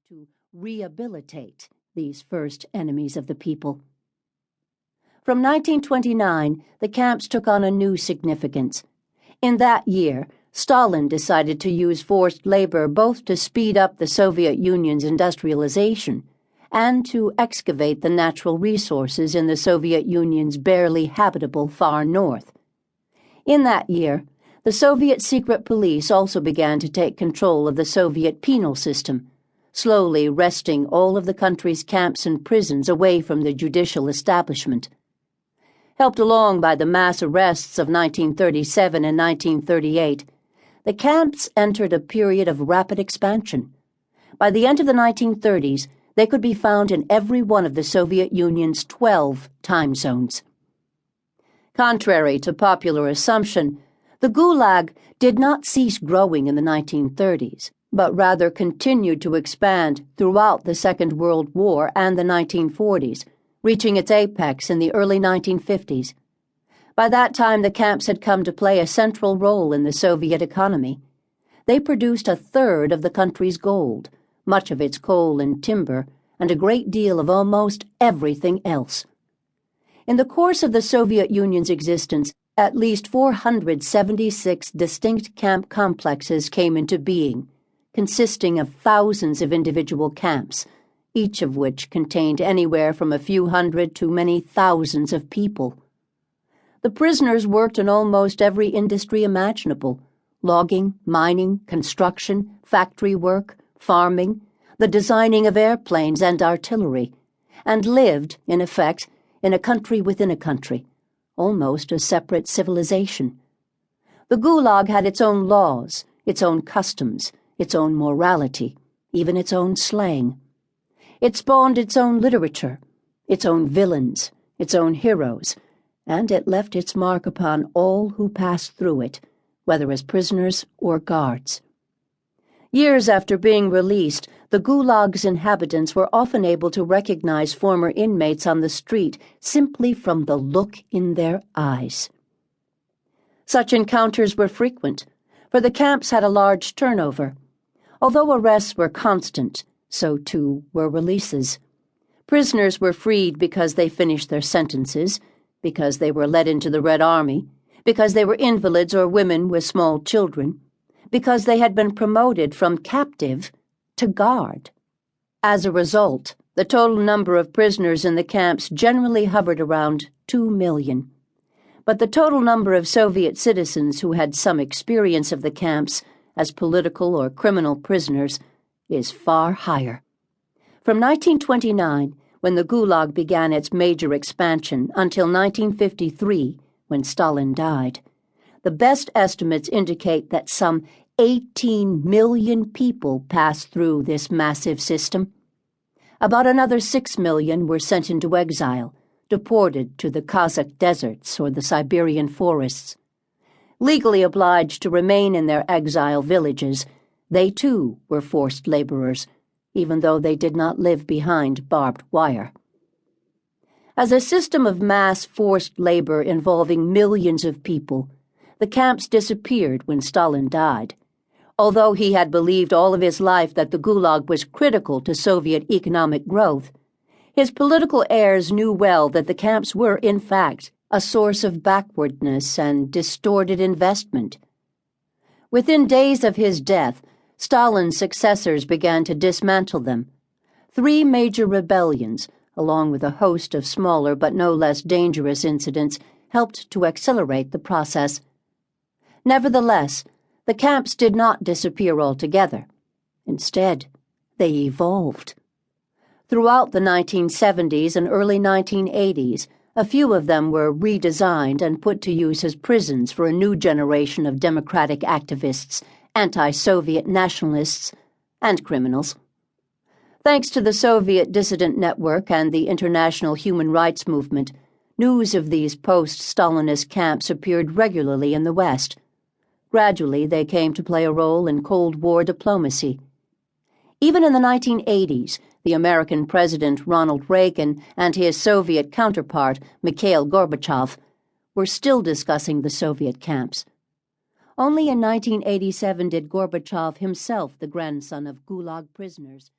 to rehabilitate these first enemies of the people. From 1929, the camps took on a new significance. In that year, Stalin decided to use forced labor both to speed up the Soviet Union's industrialization and to excavate the natural resources in the Soviet Union's barely habitable far north. In that year, the Soviet secret police also began to take control of the Soviet penal system, slowly wresting all of the country's camps and prisons away from the judicial establishment. Helped along by the mass arrests of 1937 and 1938, the camps entered a period of rapid expansion. By the end of the 1930s, they could be found in every one of the Soviet Union's 12 time zones. Contrary to popular assumption, the Gulag did not cease growing in the 1930s, but rather continued to expand throughout the Second World War and the 1940s, reaching its apex in the early 1950s. By that time, the camps had come to play a central role in the Soviet economy. They produced a third of the country's gold, much of its coal and timber, and a great deal of almost everything else. In the course of the Soviet Union's existence, at least 476 distinct camp complexes came into being, consisting of thousands of individual camps, each of which contained anywhere from a few hundred to many thousands of people. The prisoners worked in almost every industry imaginable: logging, mining, construction, factory work, farming, the designing of airplanes and artillery, and lived, in effect, in a country within a country, almost a separate civilization. The Gulag had its own laws, its own customs, its own morality, even its own slang. It spawned its own literature, its own villains, its own heroes, and it left its mark upon all who passed through it, whether as prisoners or guards. Years after being released, the Gulag's inhabitants were often able to recognize former inmates on the street simply from the look in their eyes. Such encounters were frequent, for the camps had a large turnover. Although arrests were constant, so too were releases. Prisoners were freed because they finished their sentences, because they were let into the Red Army, because they were invalids or women with small children, because they had been promoted from captive to guard. As a result, the total number of prisoners in the camps generally hovered around 2 million. But the total number of Soviet citizens who had some experience of the camps as political or criminal prisoners is far higher. From 1929, when the Gulag began its major expansion, until 1953, when Stalin died, the best estimates indicate that some 18 million people passed through this massive system. About another 6 million were sent into exile, deported to the Kazakh deserts or the Siberian forests. Legally obliged to remain in their exile villages, they too were forced laborers, even though they did not live behind barbed wire. As a system of mass forced labor involving millions of people, the camps disappeared when Stalin died. Although he had believed all of his life that the Gulag was critical to Soviet economic growth, his political heirs knew well that the camps were, in fact, a source of backwardness and distorted investment. Within days of his death, Stalin's successors began to dismantle them. 3 major rebellions, along with a host of smaller but no less dangerous incidents, helped to accelerate the process. Nevertheless, the camps did not disappear altogether. Instead, they evolved. Throughout the 1970s and early 1980s, a few of them were redesigned and put to use as prisons for a new generation of democratic activists, anti-Soviet nationalists, and criminals. Thanks to the Soviet dissident network and the international human rights movement, news of these post-Stalinist camps appeared regularly in the West. Gradually, they came to play a role in Cold War diplomacy. Even in the 1980s, the American President Ronald Reagan and his Soviet counterpart, Mikhail Gorbachev, were still discussing the Soviet camps. Only in 1987 did Gorbachev himself, the grandson of Gulag prisoners,